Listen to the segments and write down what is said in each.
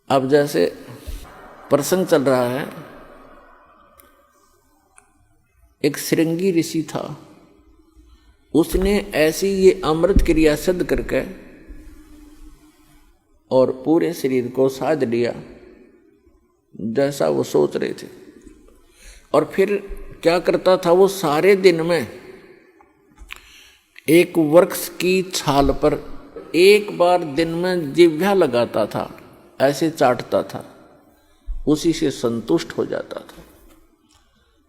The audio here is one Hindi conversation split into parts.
अब जैसे प्रसंग चल रहा है, एक श्रृंगी ऋषि था, उसने ऐसी ये अमृत क्रिया सिद्ध करके और पूरे शरीर को साध लिया जैसा वो सोच रहे थे। और फिर क्या करता था, वो सारे दिन में एक वृक्ष की छाल पर एक बार दिन में जिह्वा लगाता था, ऐसे चाटता था, उसी से संतुष्ट हो जाता था,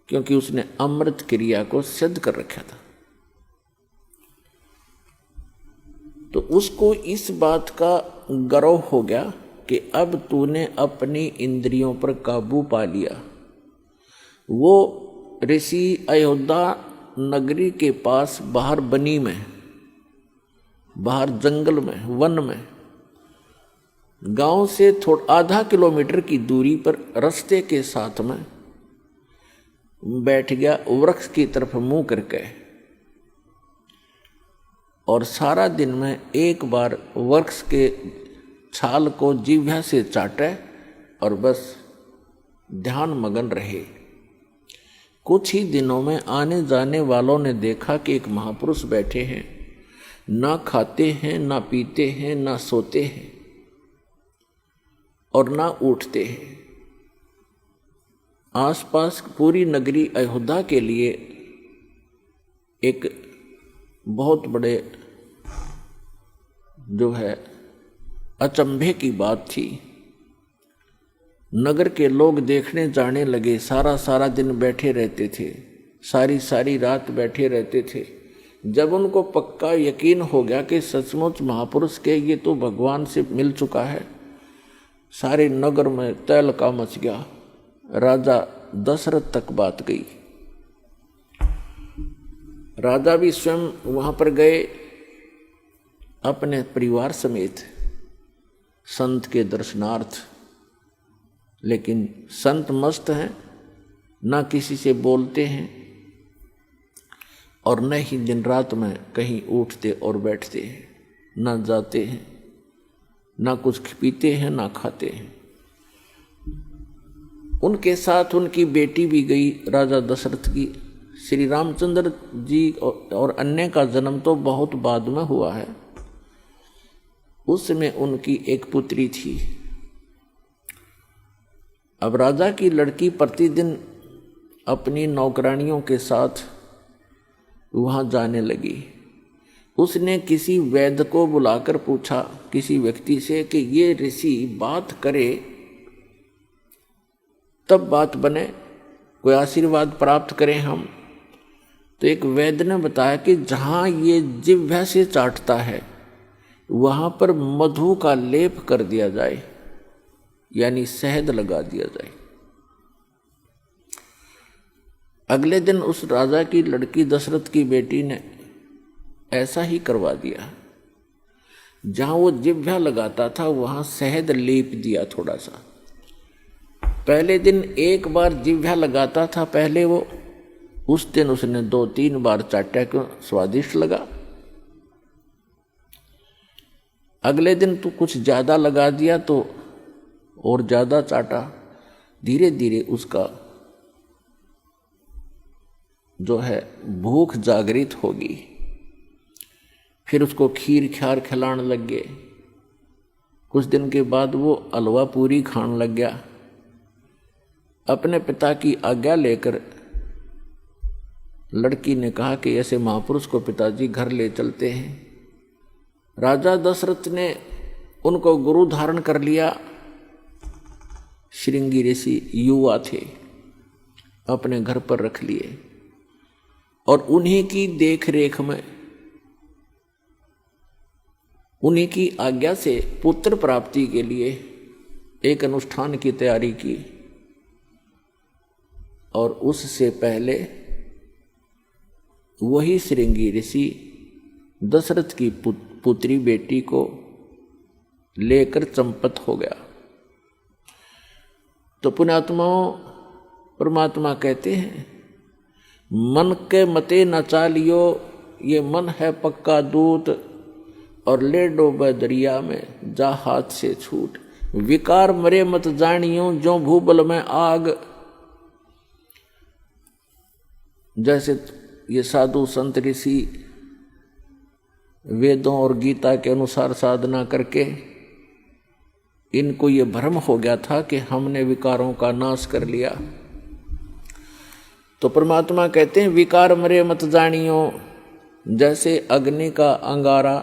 क्योंकि उसने अमृत क्रिया को सिद्ध कर रखा था। तो उसको इस बात का गर्व हो गया कि अब तूने अपनी इंद्रियों पर काबू पा लिया। वो ऋषि अयोध्या नगरी के पास बाहर बनी में, बाहर जंगल में, वन में, गांव से थोड़ा आधा किलोमीटर की दूरी पर रास्ते के साथ में बैठ गया, वृक्ष की तरफ मुंह करके, और सारा दिन में एक बार वृक्ष के छाल को जिह्वा से चाटे और बस ध्यान मगन रहे। कुछ ही दिनों में आने जाने वालों ने देखा कि एक महापुरुष बैठे हैं, ना खाते हैं, ना पीते हैं, ना सोते हैं और ना उठते हैं। आसपास पूरी नगरी अयोध्या के लिए एक बहुत बड़े जो है अचंभे की बात थी। नगर के लोग देखने जाने लगे, सारा सारा दिन बैठे रहते थे, सारी सारी रात बैठे रहते थे। जब उनको पक्का यकीन हो गया कि सचमुच महापुरुष के ये तो भगवान से मिल चुका है, सारे नगर में तहलका मच गया। राजा दशरथ तक बात गई। राजा भी स्वयं वहां पर गए अपने परिवार समेत संत के दर्शनार्थ, लेकिन संत मस्त हैं, ना किसी से बोलते हैं और न ही दिन रात में कहीं उठते और बैठते हैं, ना जाते हैं, ना कुछ पीते हैं, ना खाते हैं। उनके साथ उनकी बेटी भी गई, राजा दशरथ की। श्री रामचंद्र जी और अन्य का जन्म तो बहुत बाद में हुआ है, उसमें उनकी एक पुत्री थी। अब राजा की लड़की प्रतिदिन अपनी नौकरानियों के साथ वहाँ जाने लगी। उसने किसी वैद्य को बुलाकर पूछा, किसी व्यक्ति से, कि ये ऋषि बात करे तब बात बने, कोई आशीर्वाद प्राप्त करें हम। तो एक वैद्य ने बताया कि जहाँ ये जिह्वा से चाटता है वहाँ पर मधु का लेप कर दिया जाए, यानी शहद लगा दिया जाए। अगले दिन उस राजा की लड़की दशरथ की बेटी ने ऐसा ही करवा दिया। जहाँ वो जिह्वा लगाता था वहाँ शहद लेप दिया थोड़ा सा। पहले दिन एक बार जिह्वा लगाता था, पहले वो, उस दिन उसने 2-3 बार चाटा, क्यों स्वादिष्ट लगा। अगले दिन तो कुछ ज़्यादा लगा दिया तो और ज़्यादा चाटा। धीरे धीरे उसका जो है भूख जागृत होगी। फिर उसको खीर ख्यार खिलाने लग गए। कुछ दिन के बाद वो हलवा पूरी खाने लग गया। अपने पिता की आज्ञा लेकर लड़की ने कहा कि ऐसे महापुरुष को पिताजी घर ले चलते हैं। राजा दशरथ ने उनको गुरु धारण कर लिया। श्रृंगी ऋषि युवा थे, अपने घर पर रख लिए और उन्हीं की देख रेख में, उन्हीं की आज्ञा से पुत्र प्राप्ति के लिए एक अनुष्ठान की तैयारी की। और उससे पहले वही श्रृंगी ऋषि दशरथ की पुत्री बेटी को लेकर चंपत हो गया। तो पुण्यात्माओं, परमात्मा कहते हैं, मन के मते न चालियो, ये मन है पक्का दूत, और ले डोबे दरिया में जा हाथ से छूट। विकार मरे मत जानियो जो भूबल में आग। जैसे ये साधु संत ऋषि वेदों और गीता के अनुसार साधना करके इनको ये भ्रम हो गया था कि हमने विकारों का नाश कर लिया। तो परमात्मा कहते हैं विकार मरे मत जानियो। जैसे अग्नि का अंगारा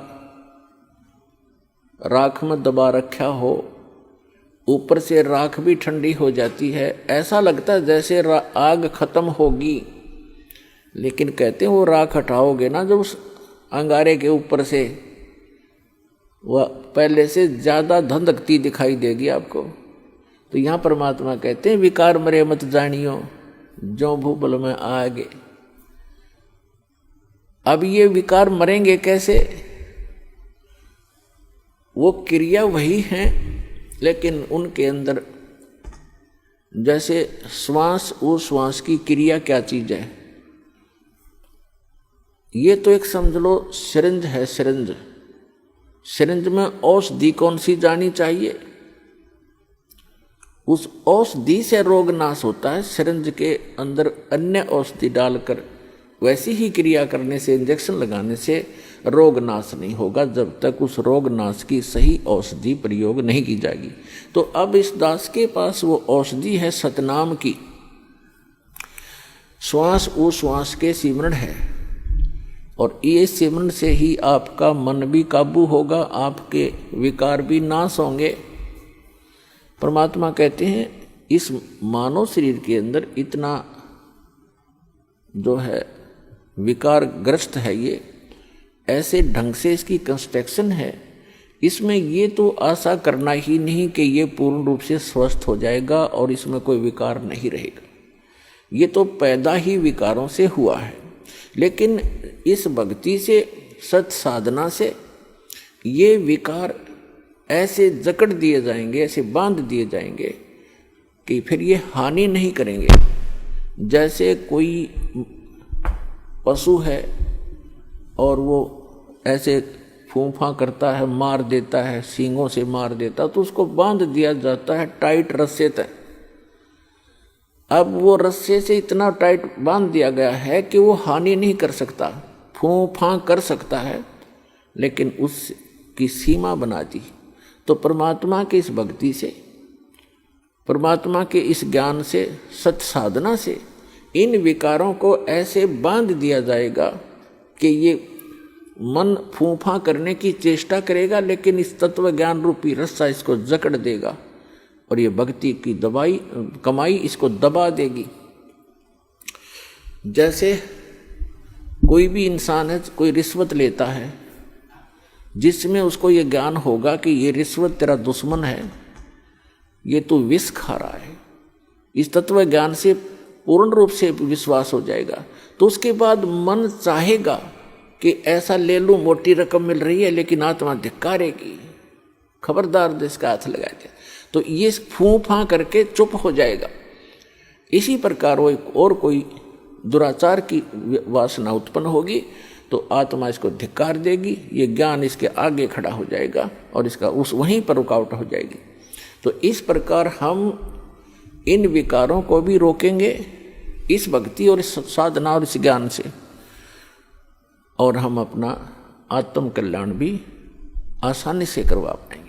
राख में दबा रखा हो, ऊपर से राख भी ठंडी हो जाती है, ऐसा लगता है जैसे आग खत्म होगी, लेकिन कहते हैं वो राख हटाओगे ना जब उस अंगारे के ऊपर से, वह पहले से ज्यादा धधकती दिखाई देगी आपको। तो यहाँ परमात्मा कहते हैं विकार मरे मत जानियो जो भूबल में आगे। अब ये विकार मरेंगे कैसे? वो क्रिया वही है, लेकिन उनके अंदर जैसे श्वास, वो श्वास की क्रिया क्या चीज है? ये तो एक समझ लो सिरिंज है, सिरिंज। सिरिंज में औषधि कौन सी जानी चाहिए? उस औषधि से रोग नाश होता है। सिरिंज के अंदर अन्य औषधि डालकर वैसी ही क्रिया करने से, इंजेक्शन लगाने से रोग नाश नहीं होगा जब तक उस रोग नाश की सही औषधि प्रयोग नहीं की जाएगी। तो अब इस दास के पास वो औषधि है सतनाम की। श्वास वो श्वास के सिमरण है, और ये सिमरण से ही आपका मन भी काबू होगा, आपके विकार भी नाश होंगे। परमात्मा कहते हैं इस मानव शरीर के अंदर इतना जो है विकार ग्रस्त है, ये ऐसे ढंग से इसकी कंस्ट्रक्शन है, इसमें ये तो आशा करना ही नहीं कि ये पूर्ण रूप से स्वस्थ हो जाएगा और इसमें कोई विकार नहीं रहेगा। ये तो पैदा ही विकारों से हुआ है। लेकिन इस भक्ति से, सत साधना से ये विकार ऐसे जकड़ दिए जाएंगे, ऐसे बांध दिए जाएंगे कि फिर ये हानि नहीं करेंगे। जैसे कोई पशु है और वो ऐसे फूंफा करता है, मार देता है, सींगों से मार देता है, तो उसको बांध दिया जाता है टाइट रस्से तक। अब वो रस्से से इतना टाइट बांध दिया गया है कि वो हानि नहीं कर सकता, फूंफा कर सकता है, लेकिन उसकी सीमा बना दी। तो परमात्मा की इस भक्ति से, परमात्मा के इस ज्ञान से, सत साधना से इन विकारों को ऐसे बांध दिया जाएगा कि ये मन फूंफा करने की चेष्टा करेगा, लेकिन इस तत्व ज्ञान रूपी रस्सा इसको जकड़ देगा और ये भक्ति की दवाई कमाई इसको दबा देगी। जैसे कोई भी इंसान है, कोई रिश्वत लेता है, जिसमें उसको ये ज्ञान होगा कि ये रिश्वत तेरा दुश्मन है, ये तो विष खा रहा है, इस तत्व ज्ञान से पूर्ण रूप से विश्वास हो जाएगा, तो उसके बाद मन चाहेगा कि ऐसा ले लूं, मोटी रकम मिल रही है, लेकिन आत्मा धिक्कारेगी, खबरदार इसका हाथ लगा दिया, तो ये फूंफा करके चुप हो जाएगा। इसी प्रकार वो और कोई दुराचार की वासना उत्पन्न होगी तो आत्मा इसको धिक्कार देगी, ये ज्ञान इसके आगे खड़ा हो जाएगा और इसका उस वहीं पर रुकावट हो जाएगी। तो इस प्रकार हम इन विकारों को भी रोकेंगे इस भक्ति और इस साधना और इस ज्ञान से, और हम अपना आत्म कल्याण भी आसानी से करवा पाएंगे।